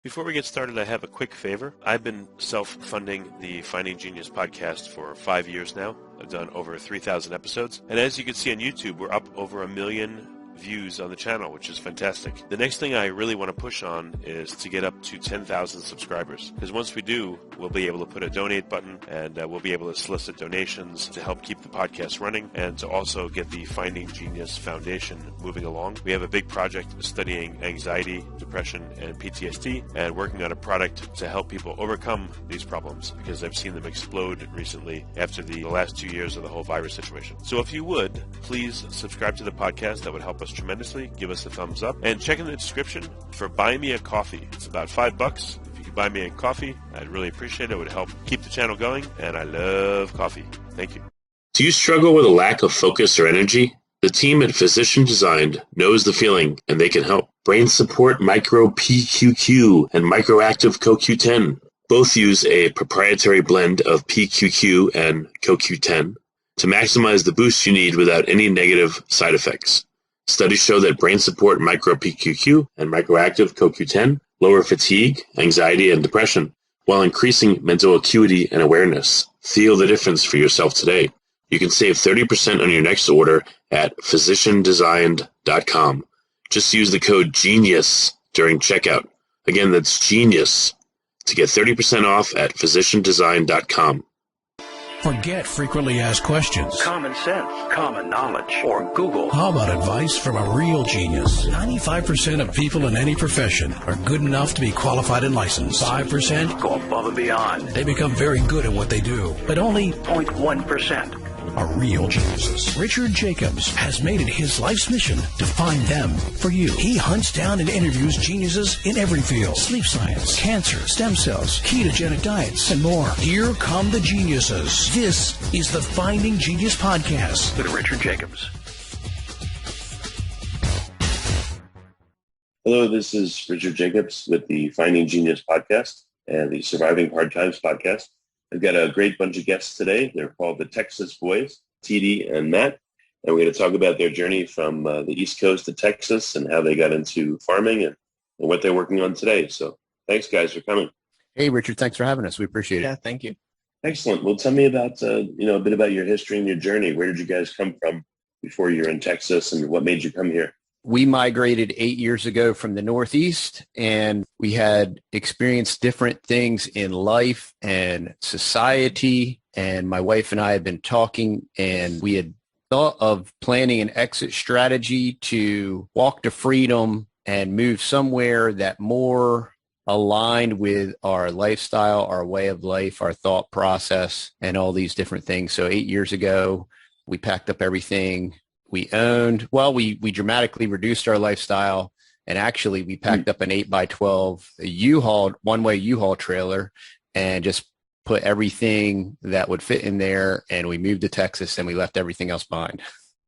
Before we get started, I have a quick favor. I've been self-funding the Finding Genius podcast for 5 years now. I've done over 3,000 episodes. And as you can see on YouTube, we're up over 1 million views on the channel, which is fantastic. The next thing I really want to push on is to get up to 10,000 subscribers. Because once we do, we'll be able to put a donate button and we'll be able to solicit donations to help keep the podcast running and to also get the Finding Genius Foundation moving along. We have a big project studying anxiety, depression, and PTSD and working on a product to help people overcome these problems because I've seen them explode recently after the last 2 years of the whole virus situation. So if you would, please subscribe to the podcast. That would help us tremendously. Give us a thumbs up and check in the description for Buy Me a Coffee. It's about $5. If you could buy me a coffee, I'd really appreciate it. It would help keep the channel going, and I love coffee. Thank you. Do you struggle with a lack of focus or energy? The team at Physician Designed knows the feeling, and they can help. Brain Support Micro PQQ and Microactive CoQ10 both use a proprietary blend of PQQ and CoQ10 to maximize the boost you need without any negative side effects. Studies show that Brain Support Micro PQQ and Microactive CoQ10 lower fatigue, anxiety, and depression while increasing mental acuity and awareness. Feel the difference for yourself today. You can save 30% on your next order at physiciandesigned.com. Just use the code GENIUS during checkout. Again, that's GENIUS to get 30% off at physiciandesigned.com. Forget frequently asked questions. Common sense, common knowledge, or Google. How about advice from a real genius? 95% of people in any profession are good enough to be qualified and licensed. 5% go above and beyond. They become very good at what they do, but only 0.1% are real geniuses. Richard Jacobs has made it his life's mission to find them for you. He hunts down and interviews geniuses in every field: sleep science, cancer, stem cells, ketogenic diets, and more. Here come the geniuses. This is the Finding Genius Podcast with Richard Jacobs. Hello, this is Richard Jacobs with the Finding Genius Podcast and the Surviving Hard Times Podcast. I've got a great bunch of guests today. They're called the Texas Boys, TD and Matt, and we're going to talk about their journey from the East Coast to Texas and how they got into farming and what they're working on today. So thanks, guys, for coming. Hey, Richard, thanks for having us. We appreciate it. Yeah, thank you. Excellent. Well, tell me about, a bit about your history and your journey. Where did you guys come from before you were in Texas, and what made you come here? We migrated 8 years ago from the Northeast, and we had experienced different things in life and society. And my wife and I had been talking, and we had thought of planning an exit strategy to walk to freedom and move somewhere that more aligned with our lifestyle, our way of life, our thought process, and all these different things. So 8 years ago, we packed up everything we owned. Well, we dramatically reduced our lifestyle, and actually we packed up an 8x12 U-Haul, one-way U-Haul trailer, and just put everything that would fit in there, and we moved to Texas, and we left everything else behind.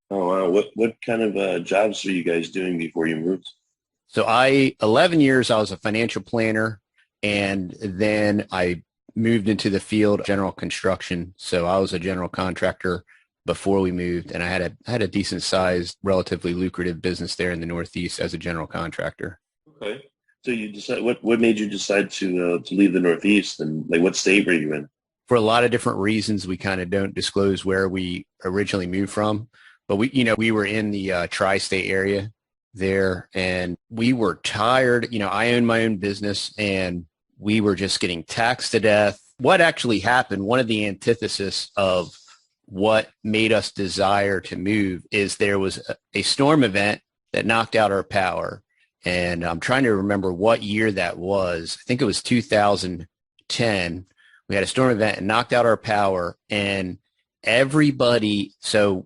Oh, wow. What kind of jobs were you guys doing before you moved? So 11 years, I was a financial planner, and then I moved into the field of general construction. So I was a general contractor before we moved, and I had a decent sized, relatively lucrative business there in the Northeast as a general contractor. Okay. So you decide what made you decide to leave the Northeast, and like what state were you in? For a lot of different reasons, we kind of don't disclose where we originally moved from, but we were in the tri-state area there, and we were tired. I own my own business, and we were just getting taxed to death. What actually happened, one of the antithesis of what made us desire to move is there was a storm event that knocked out our power. And I'm trying to remember what year that was. I think it was 2010. We had a storm event and knocked out our power, and everybody, it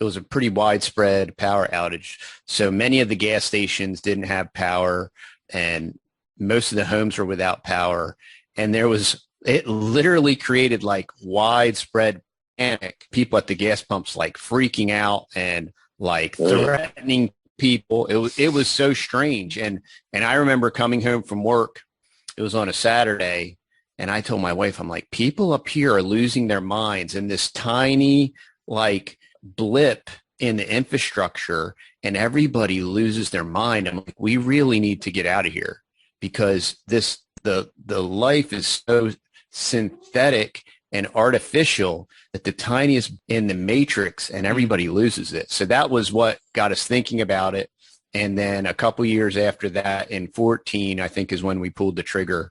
was a pretty widespread power outage. So many of the gas stations didn't have power, and most of the homes were without power. And it literally created like widespread panic. People at the gas pumps like freaking out and like threatening people. It was so strange. And I remember coming home from work. It was on a Saturday, and I told my wife, I'm like, people up here are losing their minds, and this tiny like blip in the infrastructure and everybody loses their mind. I'm like, we really need to get out of here because the life is so synthetic and artificial that the tiniest in the matrix and everybody loses it. So that was what got us thinking about it. And then a couple years after that, in 2014, I think is when we pulled the trigger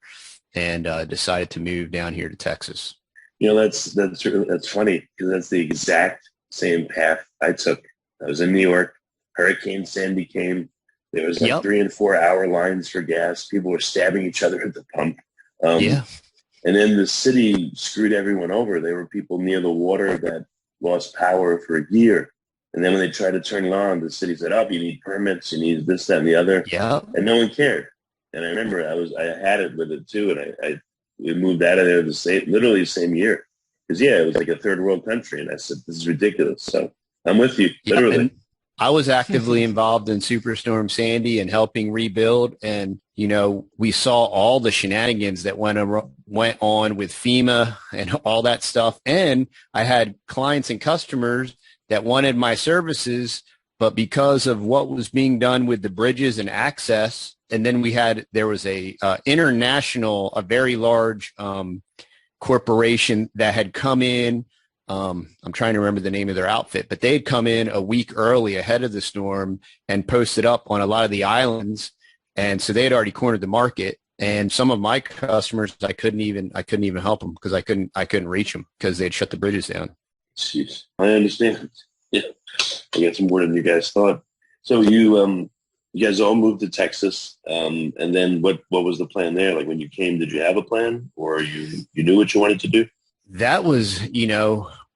and decided to move down here to Texas. That's funny because that's the exact same path I took. I was in New York. Hurricane Sandy came. There was like 3 and 4 hour lines for gas. People were stabbing each other at the pump. And then the city screwed everyone over. There were people near the water that lost power for a year. And then when they tried to turn it on, the city said, "Oh, you need permits, you need this, that, and the other." Yeah. And no one cared. And I remember I had it with it too, and we moved out of there literally the same year. Because it was like a third world country, and I said, "This is ridiculous." So I'm with you, literally. And I was actively involved in Superstorm Sandy and helping rebuild, and we saw all the shenanigans that went on with FEMA and all that stuff. And I had clients and customers that wanted my services, but because of what was being done with the bridges and access, and then there was a very large corporation that had come in. I'm trying to remember the name of their outfit, but they had come in a week early ahead of the storm and posted up on a lot of the islands. And so they had already cornered the market. And some of my customers, I couldn't even help them because I couldn't reach them because they'd shut the bridges down. Jeez, I understand. Yeah, I got some more than you guys thought. So you guys all moved to Texas, and then what was the plan there? Like when you came, did you have a plan, or you knew what you wanted to do? That was,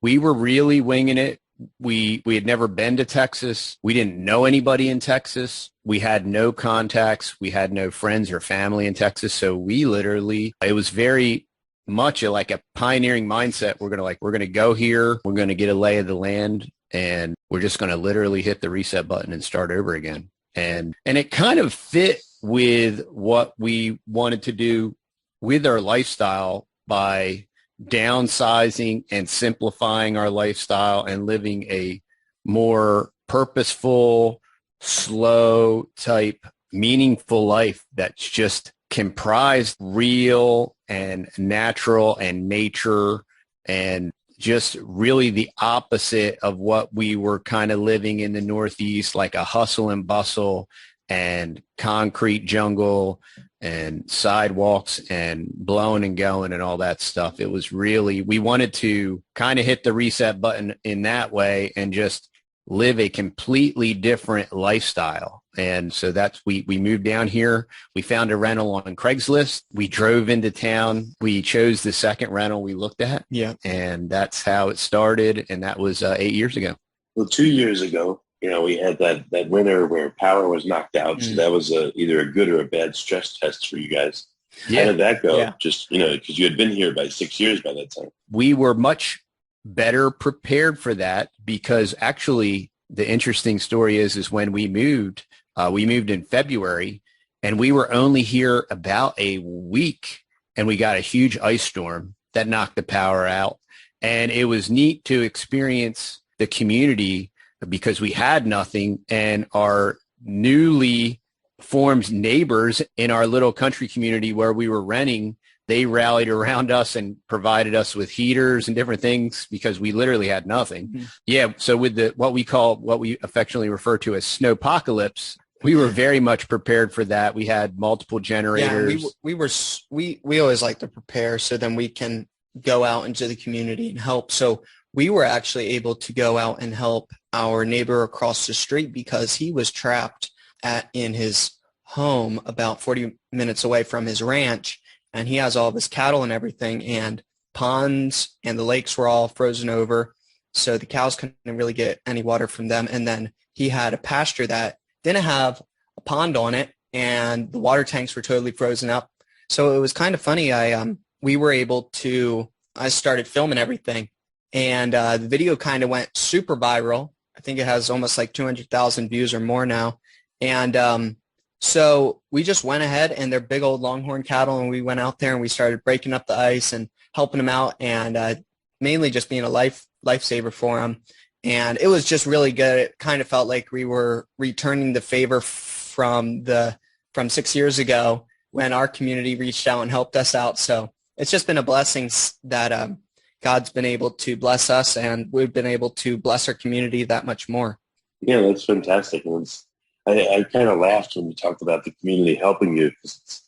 we were really winging it. We had never been to Texas. We didn't know anybody in Texas. We had no contacts. We had no friends or family in Texas. So it was very much like a pioneering mindset. We're going to go here. We're going to get a lay of the land, and we're just going to literally hit the reset button and start over again. And it kind of fit with what we wanted to do with our lifestyle by downsizing and simplifying our lifestyle and living a more purposeful, slow type, meaningful life that's just comprised real and natural and nature, and just really the opposite of what we were kind of living in the Northeast, like a hustle and bustle and concrete jungle and sidewalks and blowing and going and all that stuff. It was really, we wanted to kind of hit the reset button in that way and just live a completely different lifestyle. And so we moved down here. We found a rental on Craigslist. We drove into town. We chose the second rental we looked at. Yeah. And that's how it started. And that was 8 years ago. Well, 2 years ago, we had that winter where power was knocked out. So that was either a good or a bad stress test for you guys. Yeah. How did that go? Yeah. Just, because you had been here by 6 years by that time. We were much better prepared for that, because actually the interesting story is when we moved in February, and we were only here about a week, and we got a huge ice storm that knocked the power out. And it was neat to experience the community because we had nothing, and our newly formed neighbors in our little country community where we were renting, they rallied around us and provided us with heaters and different things because we literally had nothing. Mm-hmm. Yeah. So with what we affectionately refer to as snowpocalypse, we were very much prepared for that. We had multiple generators. Yeah, we always like to prepare so then we can go out into the community and help. So we were actually able to go out and help our neighbor across the street because he was trapped in his home about 40 minutes away from his ranch, and he has all of his cattle and everything, and ponds and the lakes were all frozen over, so the cows couldn't really get any water from them. And then he had a pasture that didn't have a pond on it, and the water tanks were totally frozen up. So it was kind of funny. I started filming everything, and the video kind of went super viral. I think it has almost like 200,000 views or more now. And so we just went ahead, and they're big old Longhorn cattle, and we went out there and we started breaking up the ice and helping them out, and mainly just being a lifesaver for them. And it was just really good. It kind of felt like we were returning the favor from 6 years ago when our community reached out and helped us out. So it's just been a blessing that God's been able to bless us, and we've been able to bless our community that much more. Yeah, that's fantastic. And I kind of laughed when you talked about the community helping you, because,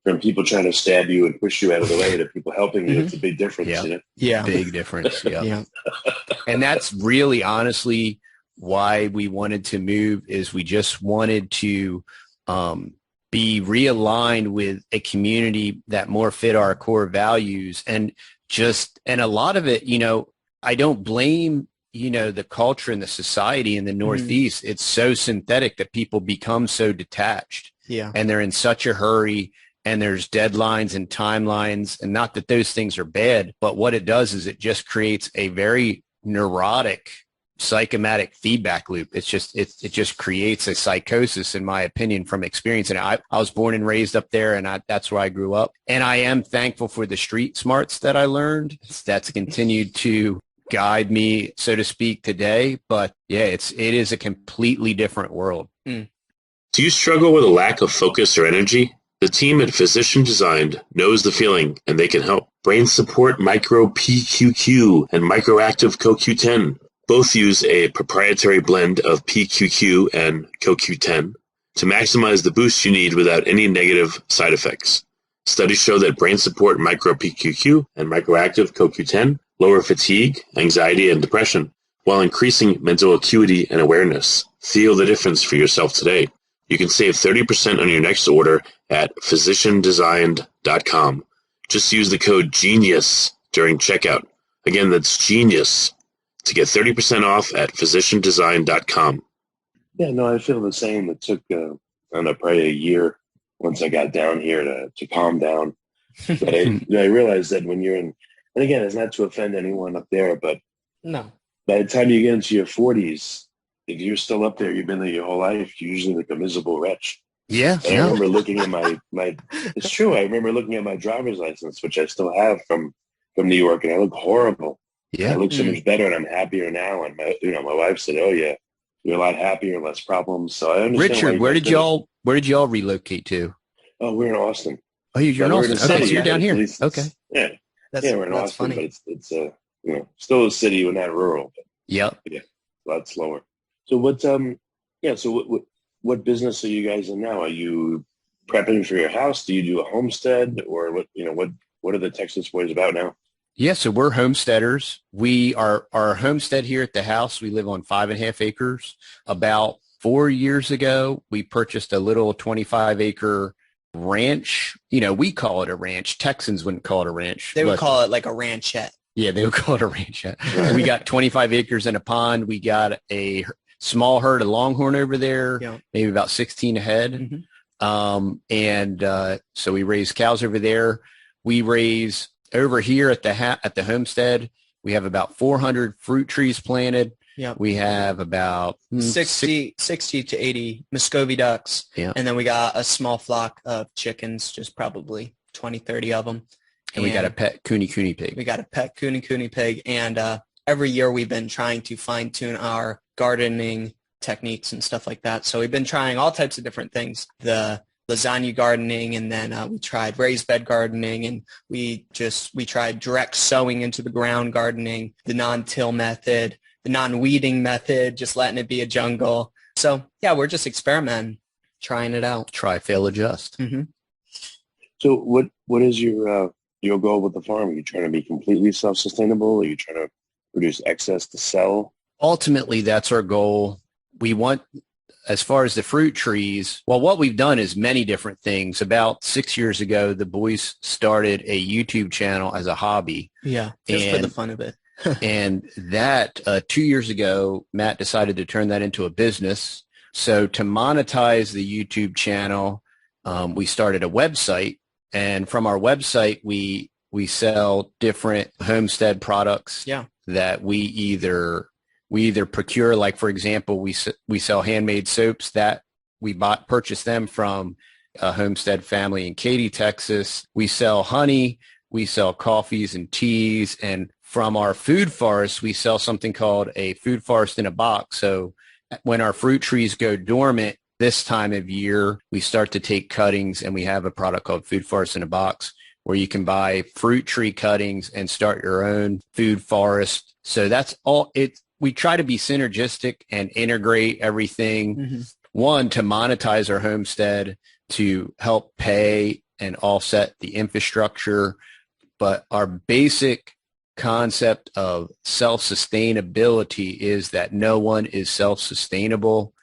from people trying to stab you and push you out of the way to people helping you, it's a big difference. Yeah, yeah. Big difference. Yeah. Yeah. And that's really honestly why we wanted to move, is we just wanted to be realigned with a community that more fit our core values. And a lot of it, I don't blame, the culture and the society in the Northeast. It's so synthetic that people become so detached. Yeah. And they're in such a hurry, and there's deadlines and timelines, and not that those things are bad, but what it does is it just creates a very neurotic psychomatic feedback loop. It just creates a psychosis, in my opinion, from experience. And I was born and raised up there, and that's where I grew up. And I am thankful for the street smarts that I learned. That's continued to guide me, so to speak, today. But yeah, it is a completely different world. Do you struggle with a lack of focus or energy? The team at Physician Designed knows the feeling, and they can help. Brain Support Micro PQQ and Microactive CoQ10 both use a proprietary blend of PQQ and CoQ10 to maximize the boost you need without any negative side effects. Studies show that Brain Support Micro PQQ and Microactive CoQ10 lower fatigue, anxiety, and depression while increasing mental acuity and awareness. Feel the difference for yourself today. You can save 30% on your next order at physiciandesigned.com. Just use the code GENIUS during checkout. Again, that's GENIUS to get 30% off at physiciandesigned.com. Yeah, no, I feel the same. It took, probably a year once I got down here to calm down. But I realized that when you're in, and again, it's not to offend anyone up there, but No. by the time you get into your 40s, if you're still up there, you've been there your whole life, you're usually like a miserable wretch. Yeah. And I remember looking at my it's true. I remember looking at my driver's license, which I still have from New York, and I look horrible. Yeah. I look so much better, and I'm happier now. And my wife said, "Oh yeah, you're a lot happier, less problems." So I understand. Richard, where did y'all relocate to? Oh, we're in Austin. Oh, you're in We're Austin. in a Okay, city, so you're down here. Okay. Yeah, we're in that's Austin, funny. but it's still a city. We're not rural. But Yep. a lot slower. So what business are you guys in now? Are you prepping for your house? Do you do a homestead, or what are the Texas boys about now? Yeah, so we're homesteaders. We are our homestead here at the house. We live on 5.5 acres. About 4 years ago, we purchased a little 25-acre ranch. We call it a ranch. Texans wouldn't call it a ranch. They would call it like a ranchette. Yeah, they would call it a ranchette. We got 25 acres and a pond. We got a small herd of longhorn over there, maybe about 16 head. Mm-hmm. So we raise cows over there. We raise over here at the homestead. We have about 400 fruit trees planted. Yeah. We have about 60 to 80 Muscovy ducks. Yeah. And then we got a small flock of chickens, just probably 20, 30 of them. And we got a pet cooney pig. We got a pet cooney pig. And every year we've been trying to fine tune our gardening techniques and stuff like that. So we've been trying all types of different things. The lasagna gardening, and then we tried raised bed gardening, and we tried direct sowing into the ground gardening, the non-till method, the non-weeding method, just letting it be a jungle. So yeah, we're just experimenting, trying it out. Try, fail, adjust. Mm-hmm. So what is your goal with the farm? Are you trying to be completely self-sustainable? Are you trying to produce excess to sell? Ultimately, that's our goal. We want, as far as the fruit trees, well, what we've done is many different things. About 6 years ago, the boys started a YouTube channel as a hobby. Yeah, just for the fun of it. And that 2 years ago, Matt decided to turn that into a business. So to monetize the YouTube channel, we started a website. And from our website, we sell different homestead products that we either procure. Like, for example, we sell handmade soaps that we purchased them from a homestead family in Katy, Texas. We sell honey. We sell coffees and teas and from our food forest, we sell something called a food forest in a box. So when our fruit trees go dormant this time of year, we start to take cuttings, and we have a product called Food Forest in a Box where you can buy fruit tree cuttings and start your own food forest. So that's all it. We try to be synergistic and integrate everything. One, to monetize our homestead, to help pay and offset the infrastructure. But our basic concept of self-sustainability is that no one is self-sustainable,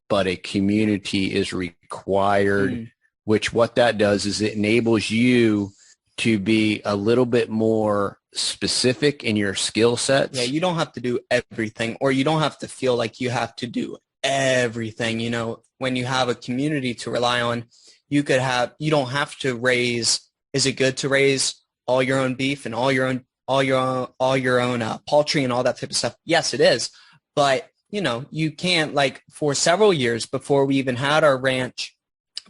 but a community is required, which what that does is it enables you to be a little bit more specific in your skill sets. Yeah, you don't have to do everything, or you don't have to feel like you have to do everything. You know, when you have a community to rely on, you don't have to raise. Is it good to raise all your own beef and all your own poultry and all that type of stuff? Yes, it is. But, you know, you can't, like, for several years before we even had our ranch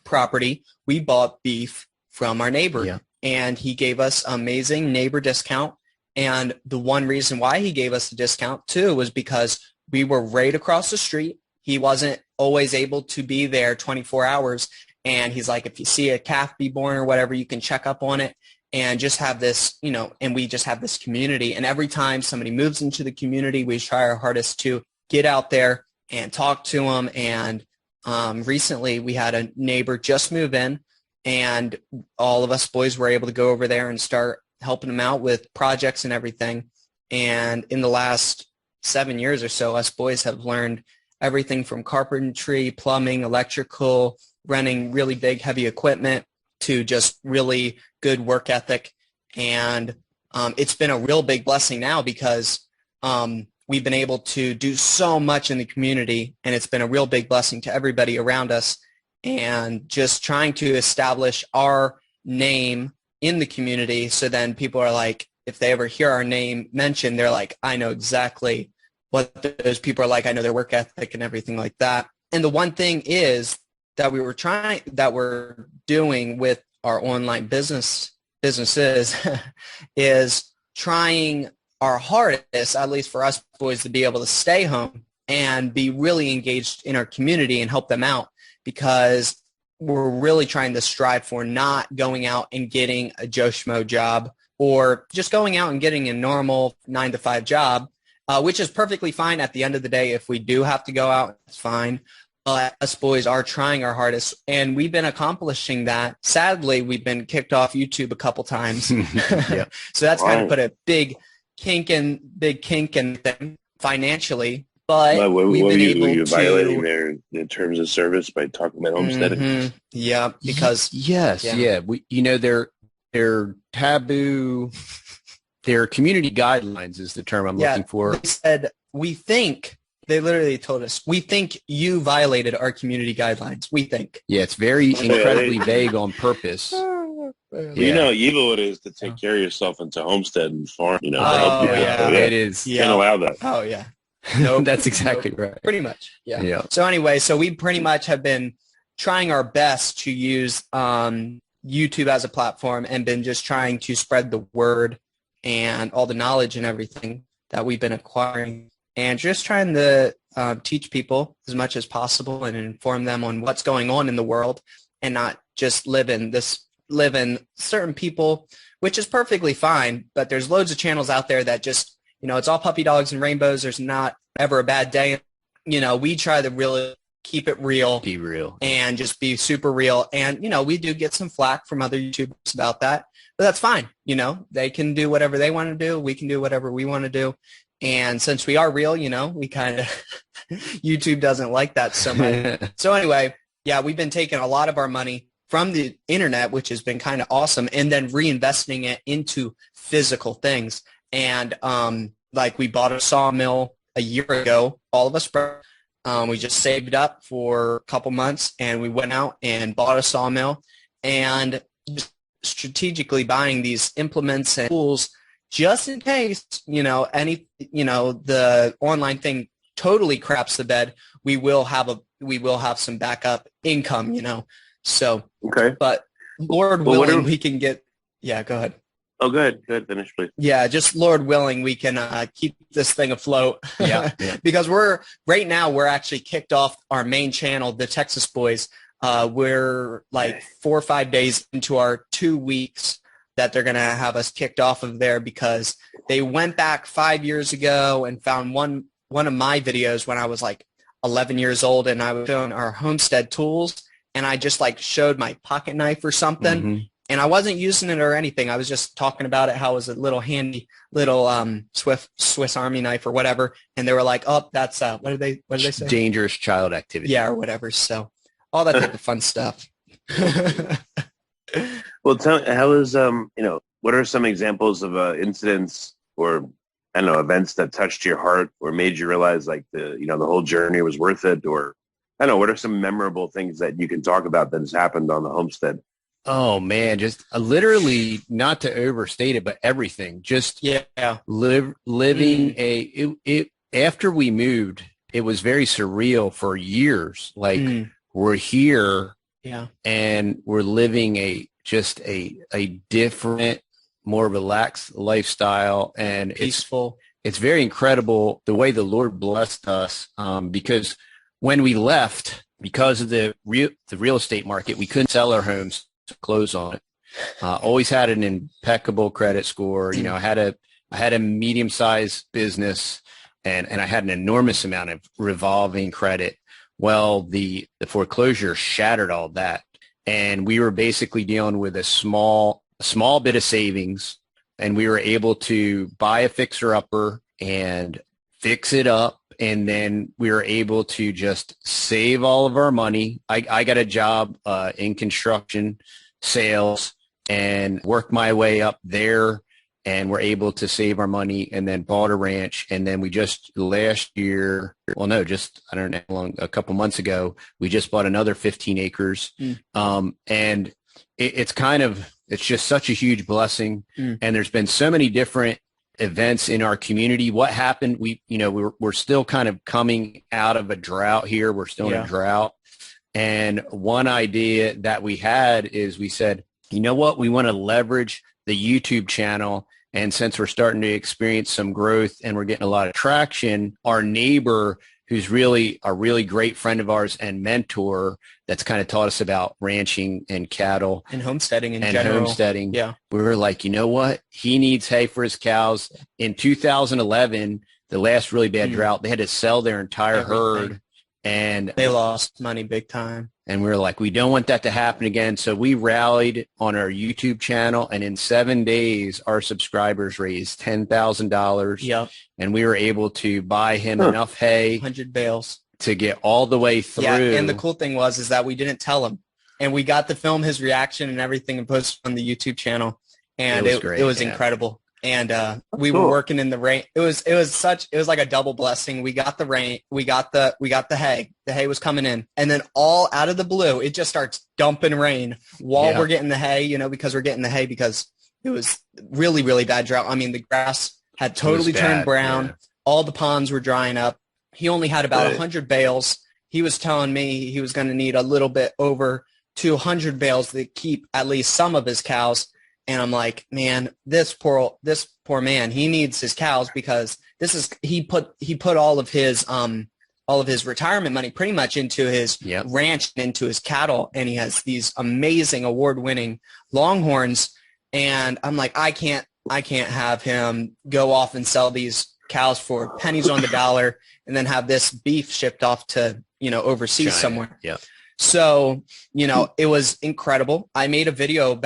property, we bought beef from our neighbor. Yeah. And he gave us amazing neighbor discount. And the one reason why he gave us the discount too was because we were right across the street. He wasn't always able to be there 24 hours. And he's like, if you see a calf be born or whatever, you can check up on it and just have this, you know, and we just have this community. And every time somebody moves into the community, we try our hardest to get out there and talk to them. And recently we had a neighbor just move in, and all of us boys were able to go over there and start helping them out with projects and everything. And in the last 7 years or so, us boys have learned everything from carpentry, plumbing, electrical, running really big, heavy equipment, to just really good work ethic. And it's been a real big blessing now because we've been able to do so much in the community, and it's been a real big blessing to everybody around us. And just trying to establish our name in the community, so then people are like, if they ever hear our name mentioned, they're like, I know exactly what those people are like. I know their work ethic and everything like that. And the one thing is that we're doing with our online businesses is trying our hardest, at least for us boys, to be able to stay home and be really engaged in our community and help them out, because we're really trying to strive for not going out and getting a Joe Schmo job, or just going out and getting a normal 9-to-5 job, which is perfectly fine at the end of the day. If we do have to go out, it's fine. But us boys are trying our hardest, and we've been accomplishing that. Sadly, we've been kicked off YouTube a couple times. So that's kind of put a big kink in thing financially. But were we've been able you to violating their terms of service by talking about homesteading? Yeah, because we, you know, their taboo, their community guidelines is the term I'm looking for. They said, they literally told us, we think you violated our community guidelines. We think. Yeah, it's very incredibly vague on purpose. You know how evil it is to take care of yourself and to homestead and farm, you know, to help people. It is. You can't allow that. Oh, yeah. No, that's exactly right. Pretty much. Yeah. So anyway, we pretty much have been trying our best to use YouTube as a platform, and been just trying to spread the word and all the knowledge and everything that we've been acquiring, and just trying to teach people as much as possible and inform them on what's going on in the world, and not just live in certain people, which is perfectly fine. But there's loads of channels out there that just, you know, it's all puppy dogs and rainbows. There's not ever a bad day. You know, we try to really keep it real. Be real. And just be super real. And, you know, we do get some flack from other YouTubers about that, but that's fine. You know, they can do whatever they want to do. We can do whatever we want to do. And since we are real, you know, we kind of, YouTube doesn't like that so much. So anyway, yeah, we've been taking a lot of our money from the internet, which has been kind of awesome, and then reinvesting it into physical things. And like, we bought a sawmill a year ago, all of us. We just saved up for a couple months, and we went out and bought a sawmill, and just strategically buying these implements and tools just in case, you know, the online thing totally craps the bed. We will have some backup income, you know. So, okay. But Lord willing, we can get. Yeah, go ahead. Oh, good. Finish, please. Yeah, just Lord willing, we can keep this thing afloat. Yeah. Because right now we're actually kicked off our main channel, the Texas Boys. We're like 4 or 5 days into our 2 weeks that they're going to have us kicked off of there, because they went back 5 years ago and found one of my videos when I was like 11 years old, and I was showing our homestead tools, and I just like showed my pocket knife or something. Mm-hmm. And I wasn't using it or anything. I was just talking about it, how it was a little handy little Swiss Army knife or whatever. And they were like, "Oh, that's what did they say? Dangerous child activity." Yeah, or whatever. So all that type of fun stuff. Well, how is what are some examples of incidents or I don't know, events that touched your heart or made you realize like the whole journey was worth it? Or I don't know, what are some memorable things that you can talk about that has happened on the homestead? Oh man, just literally, not to overstate it, but everything. Just living after we moved, it was very surreal for years. Like we're here, and we're living a different, more relaxed lifestyle, and peaceful. It's very incredible the way the Lord blessed us. Because when we left, because of the real estate market, we couldn't sell our homes to close on it. Always had an impeccable credit score. I had a medium-sized business, and I had an enormous amount of revolving credit. Well, the foreclosure shattered all that, and we were basically dealing with a small bit of savings, and we were able to buy a fixer-upper and fix it up. And then we were able to just save all of our money. I got a job in construction sales and worked my way up there, and we're able to save our money, and then bought a ranch. And then we just last year, I don't know how long, a couple months ago, we just bought another 15 acres. And it's just such a huge blessing. And there's been so many different events in our community. What happened? We're still kind of coming out of a drought here. We're still in a drought. And one idea that we had is we said, you know what? We want to leverage the YouTube channel. And since we're starting to experience some growth and we're getting a lot of traction, our neighbor, who's really a really great friend of ours and mentor, that's kind of taught us about ranching and cattle and homesteading in general. Yeah. We were like, you know what? He needs hay for his cows. In 2011, the last really bad drought, they had to sell their entire herd, and they lost money big time. And we were like, we don't want that to happen again. So we rallied on our YouTube channel, and in 7 days, our subscribers raised $10,000. Yep. And we were able to buy him enough hay, 100 bales, to get all the way through. Yeah, and the cool thing is that we didn't tell him, and we got to film his reaction and everything and post on the YouTube channel, and it was incredible. And we were working in the rain. It was like a double blessing. We got the rain. We got the hay. The hay was coming in, and then all out of the blue, it just starts dumping rain while we're getting the hay. Because we're getting the hay because it was really, really bad drought. I mean, the grass had totally turned brown. Yeah. All the ponds were drying up. He only had about 100 bales. He was telling me he was going to need a little bit over 200 bales to keep at least some of his cows. And I'm like, man, this poor man, he needs his cows, because he put all of his retirement money pretty much into his ranch and into his cattle, and he has these amazing award-winning Longhorns. And I'm like, I can't have him go off and sell these cows for pennies on the dollar and then have this beef shipped off to overseas somewhere. Yeah. So it was incredible. I made a video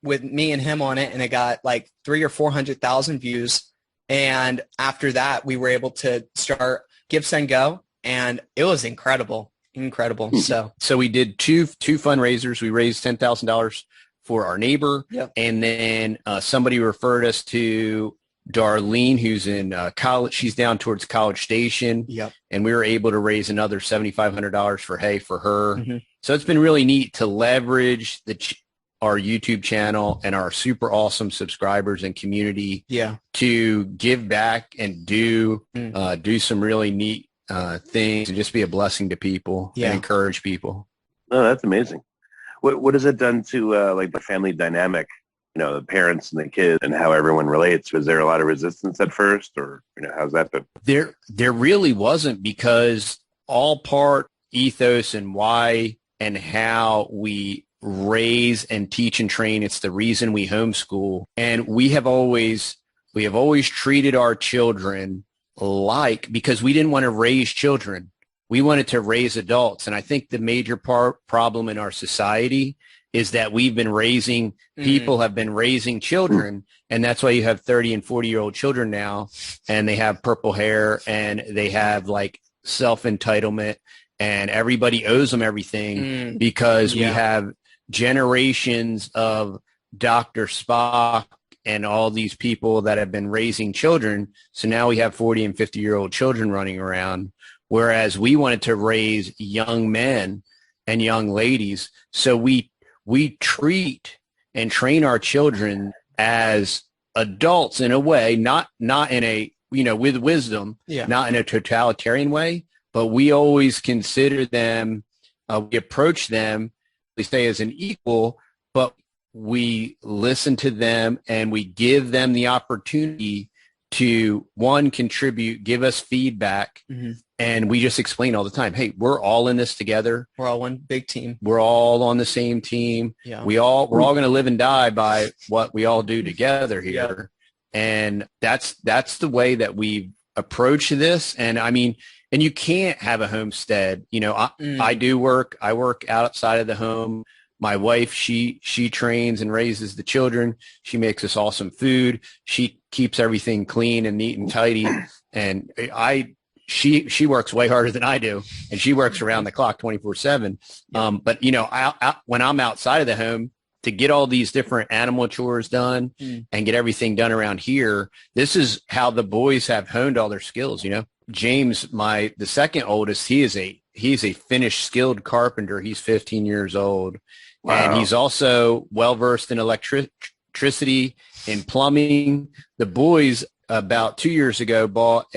with me and him on it, and it got like 300,000 or 400,000 views. And after that, we were able to start Give, Send, Go, and it was incredible. So we did two fundraisers. We raised $10,000 for our neighbor, and then somebody referred us to Darlene, who's in college. She's down towards College Station, and we were able to raise another $7,500 for hay for her. Mm-hmm. So it's been really neat to leverage our YouTube channel and our super awesome subscribers and community to give back and do some really neat things and just be a blessing to people and encourage people. Oh, that's amazing. What has it done to like the family dynamic the parents and the kids and how everyone relates? Was there a lot of resistance at first, or, how's that been? There really wasn't, because all part ethos and why and how we raise and teach and train, it's the reason we homeschool. And we have always treated our children because we didn't want to raise children. We wanted to raise adults. And I think the major problem in our society is that people have been raising children. And that's why you have 30 and 40-year-old children now, and they have purple hair and they have like self-entitlement, and everybody owes them everything because we have generations of Dr. Spock and all these people that have been raising children. So now we have 40 and 50-year-old children running around, whereas we wanted to raise young men and young ladies. So we treat and train our children as adults in a way, not in a, with wisdom, not in a totalitarian way, but we always consider them, we approach them, we say as an equal, but we listen to them and we give them the opportunity to, one, contribute, give us feedback. And we just explain all the time, hey, we're all in this together. We're all one big team. We're all on the same team. Yeah. We're all going to live and die by what we all do together here. Yeah. And that's the way that we approach this. And I mean, and you can't have a homestead. I do work. I work outside of the home. My wife, she trains and raises the children. She makes us awesome food. She keeps everything clean and neat and tidy. And she works way harder than I do, and she works around the clock 24/7. But when I'm outside of the home to get all these different animal chores done and get everything done around here, this is how the boys have honed all their skills. James, the second oldest, he's a finished skilled carpenter. He's 15 years old. Wow. And he's also well-versed in electricity, in plumbing. The boys about 2 years ago bought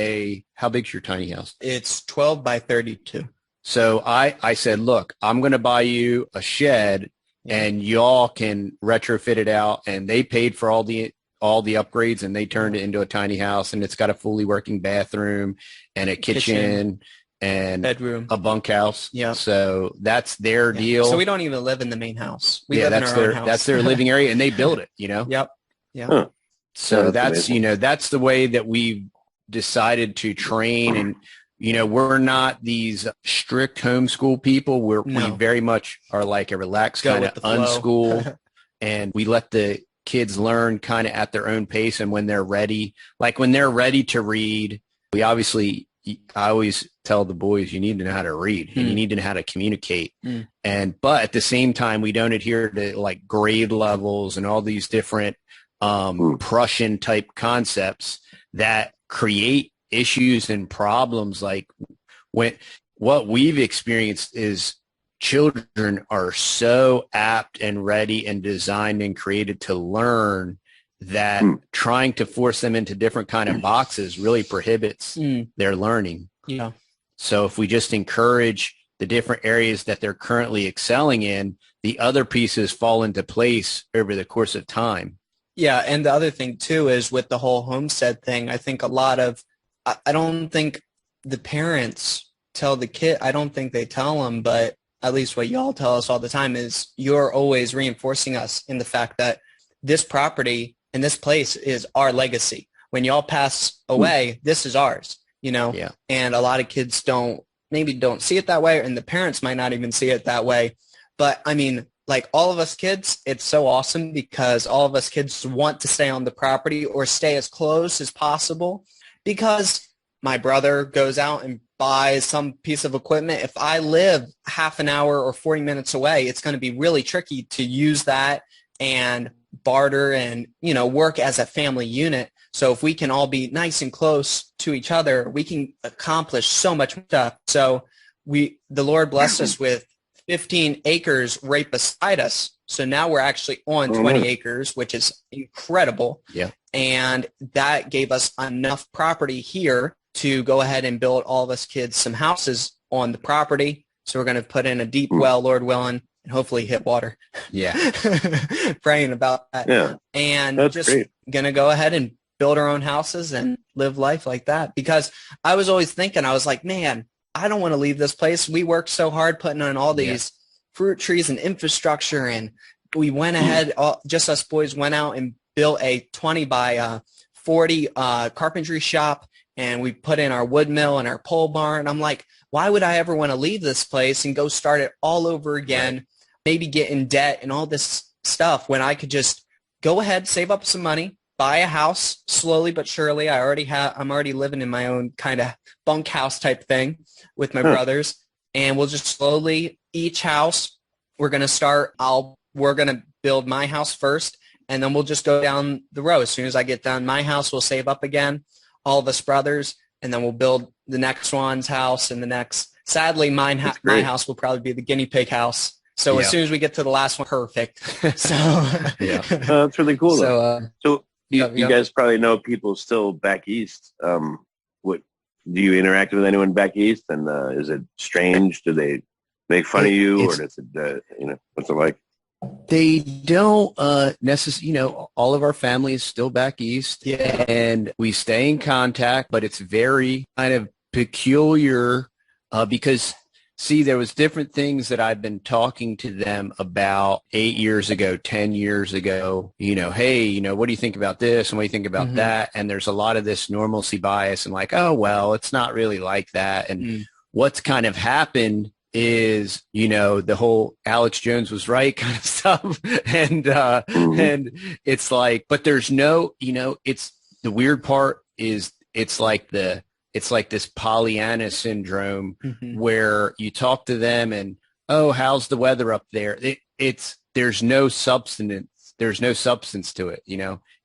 how big's your tiny house? It's 12 by 32. So I said, look, I'm going to buy you a shed and y'all can retrofit it out. And they paid for all the upgrades, and they turned it into a tiny house, and it's got a fully working bathroom and a kitchen and bedroom, a bunkhouse. Yeah. So that's their deal. So we don't even live in the main house. We live in our own house. That's their living area, and they build it, Yep. Yeah. Huh. So that's that's the way that we've decided to train. And, we're not these strict homeschool people. We very much are like a relaxed kind of unschool, and we let the kids learn kind of at their own pace. And when they're ready, to read, I always tell the boys, you need to know how to read and you need to know how to communicate. But at the same time, we don't adhere to like grade levels and all these different Prussian type concepts that create issues and problems. Like what we've experienced is children are so apt and ready and designed and created to learn that trying to force them into different kind of boxes really prohibits their learning. Yeah. So if we just encourage the different areas that they're currently excelling in, the other pieces fall into place over the course of time. Yeah. And the other thing too is with the whole homestead thing, I think I don't think the parents tell the kid, I don't think they tell them, but at least what y'all tell us all the time is you're always reinforcing us in the fact that this property and this place is our legacy. When y'all pass away, this is ours, Yeah. And a lot of kids don't see it that way, and the parents might not even see it that way. But I mean, like all of us kids, it's so awesome because all of us kids want to stay on the property or stay as close as possible, because my brother goes out and buys some piece of equipment. If I live half an hour or 40 minutes away, it's going to be really tricky to use that and barter and, work as a family unit. So if we can all be nice and close to each other, we can accomplish so much stuff. So the Lord blessed us with 15 acres right beside us. So now we're actually on 20 acres, which is incredible. Yeah. And that gave us enough property here to go ahead and build all of us kids some houses on the property. So we're going to put in a deep well, Lord willing, and hopefully hit water. Yeah. Praying about that. Yeah. And That's just great. going to go ahead and build our own houses and live life like that. Because I was always thinking, I was like, man, I don't want to leave this place. We worked so hard putting on all these fruit trees and infrastructure. And we went ahead, just us boys went out and built a 20 by 40 carpentry shop. And we put in our wood mill and our pole barn. I'm like, why would I ever want to leave this place and go start it all over again, maybe get in debt and all this stuff when I could just go ahead, save up some money, buy a house slowly but surely. I'm already living in my own kind of bunkhouse type thing with my brothers. And we'll just slowly, each house, we're going to build my house first. And then we'll just go down the road. As soon as I get done my house, we'll save up again, all of us brothers, and then we'll build the next one's house and the next. Sadly, my house will probably be the guinea pig house. So as soon as we get to the last one, perfect. So that's really cool. So you guys probably know people still back east. What do you interact with anyone back east? And is it strange? Do they make fun of you, or does it? What's it like? They don't necessarily, all of our family is still back east, and we stay in contact, but it's very kind of peculiar because, see, there was different things that I've been talking to them about 8 years ago, 10 years ago, hey, what do you think about this? And what do you think about that? And there's a lot of this normalcy bias and like, oh, well, it's not really like that. And what's kind of happened is, the whole Alex Jones was right kind of stuff. And, and it's like, but there's no, it's the weird part is it's like this Pollyanna syndrome where you talk to them and, oh, how's the weather up there? There's no substance. There's no substance to it.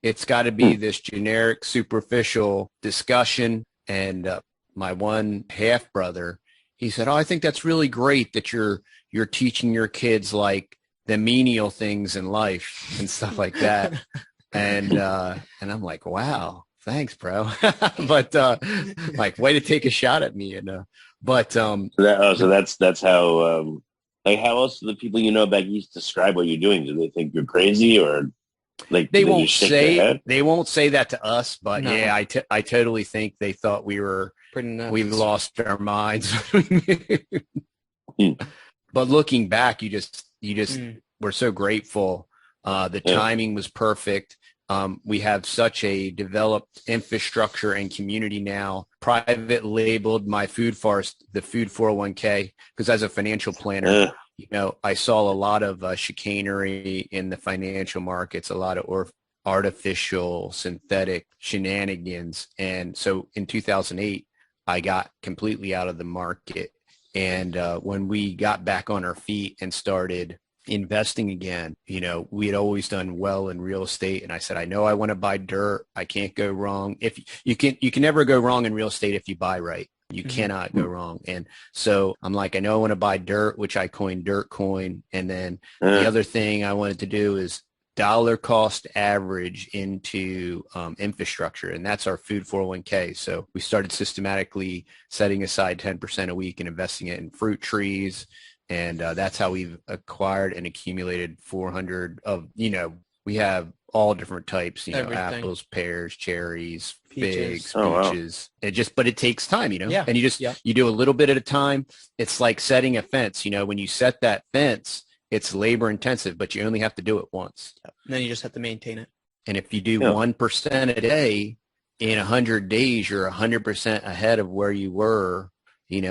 It's got to be this generic, superficial discussion. And my one half brother, he said, oh, I think that's really great that you're teaching your kids like the menial things in life and stuff like that. And I'm like, wow, thanks, bro. But like, way to take a shot at me. But so that's how like, how else do the people back east describe what you're doing? Do they think you're crazy, or like they won't say that to us? But no. Yeah, I totally think they thought we were. We've lost our minds. But looking back, you just we're so grateful. The timing was perfect. We have such a developed infrastructure and community now. Private labeled my food forest, the food 401k, because as a financial planner, I saw a lot of chicanery in the financial markets, a lot of artificial synthetic shenanigans. And so in 2008, I got completely out of the market. And when we got back on our feet and started investing again, we had always done well in real estate. And I said, I know I want to buy dirt. I can't go wrong. If you can never go wrong in real estate if you buy right. You cannot go wrong. And so I'm like, I know I want to buy dirt, which I coined Dirt Coin. And then the other thing I wanted to do is dollar cost average into infrastructure. And that's our food 401k. So we started systematically setting aside 10% a week and investing it in fruit trees. And that's how we've acquired and accumulated 400 of, we have all different types, apples, pears, cherries, figs, peaches. Wow. But it takes time, Yeah. And you do a little bit at a time. It's like setting a fence, when you set that fence, it's labor intensive, but you only have to do it once. And then you just have to maintain it. And if you do 1% a day in 100 days, you're 100% ahead of where you were, and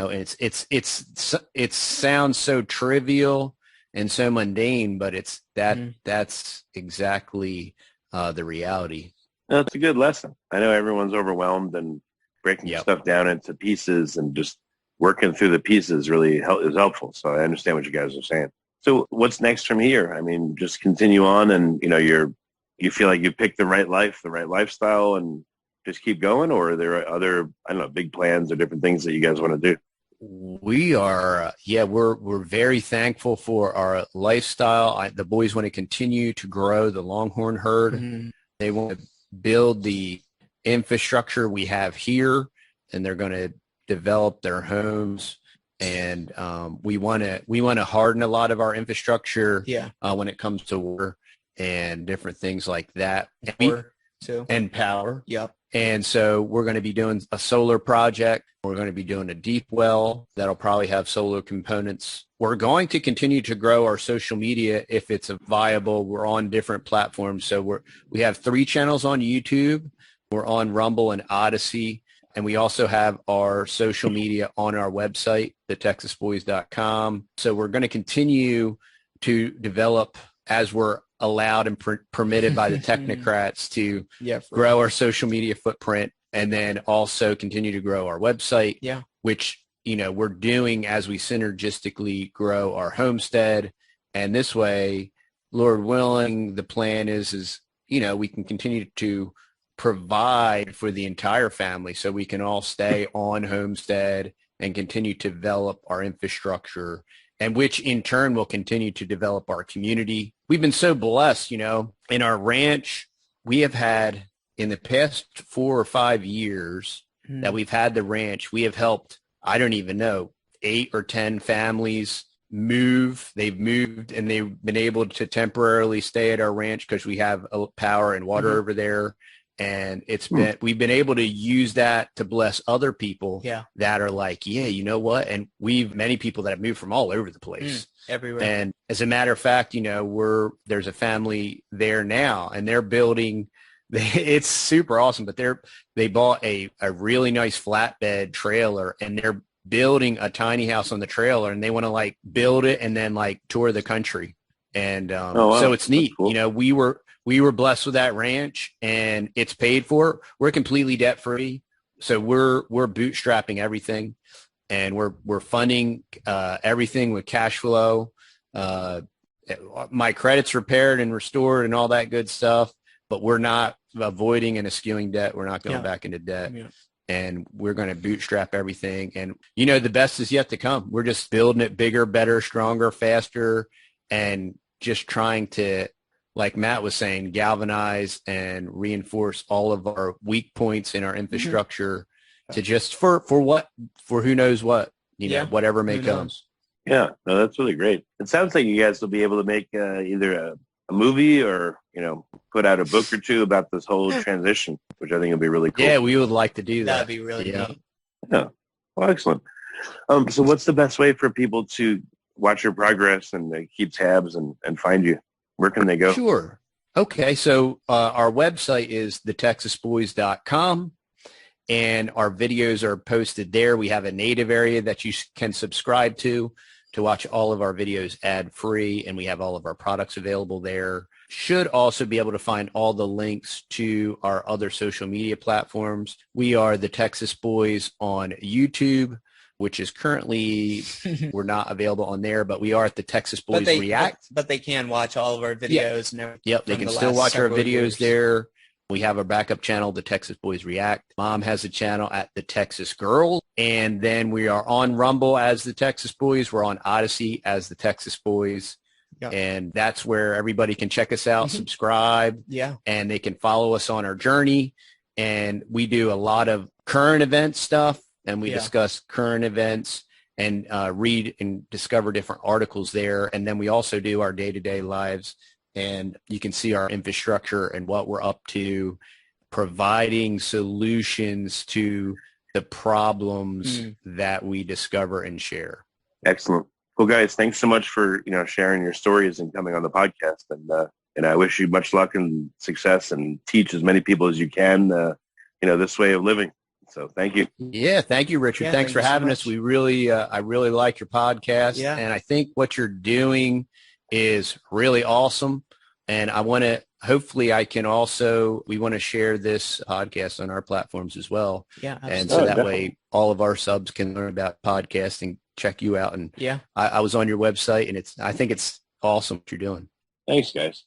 it sounds so trivial and so mundane, but that's exactly the reality. That's a good lesson. I know everyone's overwhelmed, and breaking stuff down into pieces and just working through the pieces really is helpful. So I understand what you guys are saying. So what's next from here? I mean, just continue on, and you feel like you picked the right life, the right lifestyle, and just keep going, or are there other, big plans or different things that you guys want to do? We are, we're very thankful for our lifestyle. The boys want to continue to grow the Longhorn herd. Mm-hmm. They want to build the infrastructure we have here, and they're going to develop their homes And we want to harden a lot of our infrastructure when it comes to water and different things like that. Power too. And power. Yep. And so we're going to be doing a solar project. We're going to be doing a deep well that'll probably have solar components. We're going to continue to grow our social media if it's viable. We're on different platforms. So we have 3 channels on YouTube. We're on Rumble and Odyssey. And we also have our social media on our website, thetexasboys.com. So we're going to continue to develop as we're allowed and permitted by the technocrats to grow our social media footprint, and then also continue to grow our website, which, we're doing as we synergistically grow our homestead. And this way, Lord willing, the plan is, we can continue to provide for the entire family so we can all stay on homestead and continue to develop our infrastructure, and which in turn will continue to develop our community. We've been so blessed, in our ranch. We have had, in the past 4 or 5 years that we've had the ranch, we have helped, I don't even know, 8 or 10 families move. They've moved and they've been able to temporarily stay at our ranch because we have power and water over there. And we've been able to use that to bless other people that are like, you know what? And many people that have moved from all over the place. Everywhere. And as a matter of fact, there's a family there now, and they're building, it's super awesome, but they bought a really nice flatbed trailer, and they're building a tiny house on the trailer, and they want to build it and then tour the country. And so it's neat. Cool. We were blessed with that ranch, and it's paid for. We're completely debt free. So we're bootstrapping everything, and we're funding everything with cash flow. My credit's repaired and restored and all that good stuff, but we're not avoiding and eschewing debt. We're not going back into debt. Yeah. And we're going to bootstrap everything. And, the best is yet to come. We're just building it bigger, better, stronger, faster, and just trying to, like Matt was saying, galvanize and reinforce all of our weak points in our infrastructure to just for who knows what, whatever may come. Yeah, no, that's really great. It sounds like you guys will be able to make either a movie or, put out a book or two about this whole transition, which I think will be really cool. Yeah, we would like to do that. That'd be really neat. Yeah. Well, excellent. So what's the best way for people to watch your progress and keep tabs and find you? Where can they go? Sure. Okay. So our website is thetexasboys.com, and our videos are posted there. We have a native area that you can subscribe to watch all of our videos ad-free, and we have all of our products available there. Should also be able to find all the links to our other social media platforms. We are the Texas Boys on YouTube, which is currently, we're not available on there, but we are at the Texas Boys React. But they can watch all of our videos. Yep, they can still watch our videos there. We have our backup channel, the Texas Boys React. Mom has a channel at the Texas Girls. And then we are on Rumble as the Texas Boys. We're on Odyssey as the Texas Boys. Yep. And that's where everybody can check us out, subscribe, and they can follow us on our journey. And we do a lot of current event stuff, and we discuss current events and read and discover different articles there. And then we also do our day-to-day lives, and you can see our infrastructure and what we're up to, providing solutions to the problems that we discover and share. Excellent. Well, guys, thanks so much for, sharing your stories and coming on the podcast. And I wish you much luck and success, and teach as many people as you can, this way of living. So thank you. Yeah. Thank you, Richard. Yeah, thanks for having us. We really, I really like your podcast. Yeah. And I think what you're doing is really awesome. And I want to, hopefully I can also, we want to share this podcast on our platforms as well. Yeah. Absolutely. And so that way all of our subs can learn about podcasting, check you out. And I was on your website, and I think it's awesome what you're doing. Thanks, guys.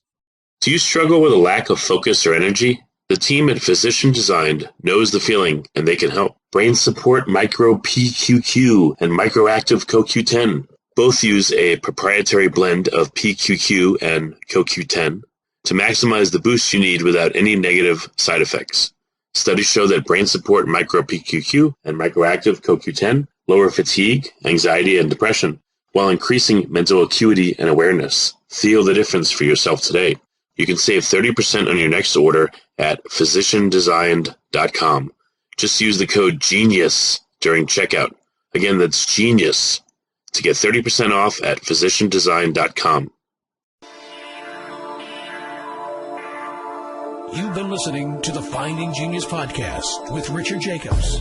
Do you struggle with a lack of focus or energy? The team at Physician Designed knows the feeling, and they can help. Brain Support Micro PQQ and Microactive CoQ10 both use a proprietary blend of PQQ and CoQ10 to maximize the boost you need without any negative side effects. Studies show that Brain Support Micro PQQ and Microactive CoQ10 lower fatigue, anxiety, and depression, while increasing mental acuity and awareness. Feel the difference for yourself today. You can save 30% on your next order at physiciandesigned.com. Just use the code GENIUS during checkout. Again, that's GENIUS to get 30% off at physiciandesigned.com. You've been listening to the Finding Genius podcast with Richard Jacobs.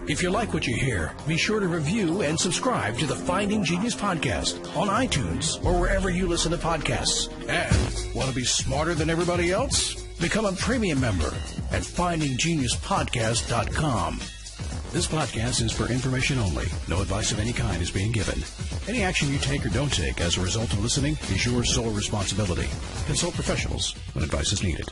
If you like what you hear, be sure to review and subscribe to the Finding Genius podcast on iTunes or wherever you listen to podcasts. And want to be smarter than everybody else? Become a premium member at findinggeniuspodcast.com. This podcast is for information only. No advice of any kind is being given. Any action you take or don't take as a result of listening is your sole responsibility. Consult professionals when advice is needed.